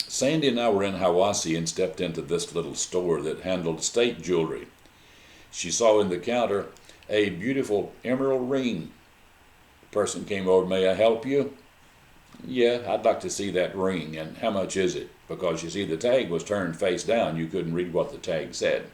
Sandy and I were in Hiwassee and stepped into this little store that handled state jewelry. She saw in the counter a beautiful emerald ring. The person came over, "May I help you?" "Yeah, I'd like to see that ring, and how much is it?" Because you see, the tag was turned face down. You couldn't read what the tag said.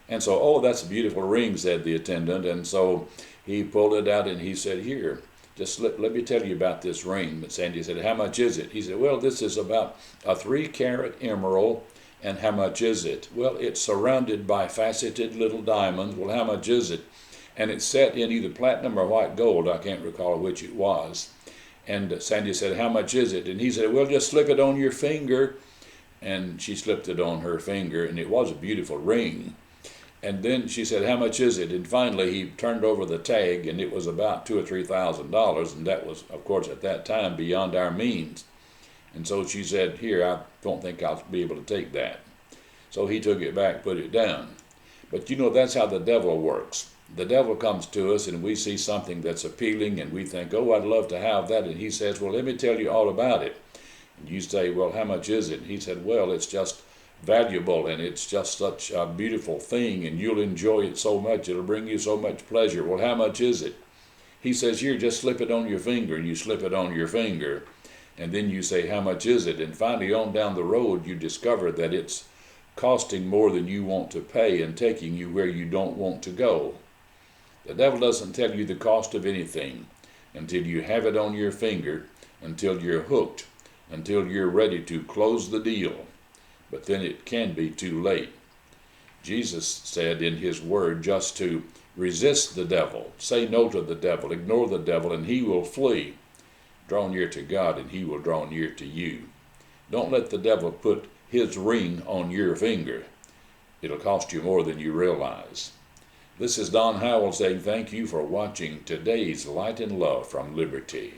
And so, "Oh, that's a beautiful ring," said the attendant. And so he pulled it out and he said, "Here, just let me tell you about this ring." But Sandy said, "How much is it?" He said, "Well, this is about a 3-carat emerald. And how much is it?" "Well, it's surrounded by faceted little diamonds." "Well, how much is it?" And it's set in either platinum or white gold. I can't recall which it was. And Sandy said, "How much is it?" And he said, "Well, just slip it on your finger." And she slipped it on her finger, and it was a beautiful ring. And then she said, "How much is it?" And finally he turned over the tag, and it was about $2,000 or $3,000, and that was, of course, at that time beyond our means. And so she said, "Here, I don't think I'll be able to take that." So he took it back, put it down. But you know, that's how the devil works. The devil comes to us and we see something that's appealing and we think, "Oh, I'd love to have that." And he says, "Well, let me tell you all about it." And you say, "Well, how much is it?" And he said, "Well, it's just valuable and it's just such a beautiful thing and you'll enjoy it so much. It'll bring you so much pleasure." "Well, how much is it?" He says, "Here, just slip it on your finger." And you slip it on your finger. And then you say, "How much is it?" And finally on down the road you discover that it's costing more than you want to pay and taking you where you don't want to go. The devil doesn't tell you the cost of anything until you have it on your finger, until you're hooked, until you're ready to close the deal. But then it can be too late. Jesus said in his word just to resist the devil, say no to the devil, ignore the devil, and he will flee. Draw near to God and he will draw near to you. Don't let the devil put his ring on your finger. It'll cost you more than you realize. This is Don Howell saying thank you for watching today's Light and Love from Liberty.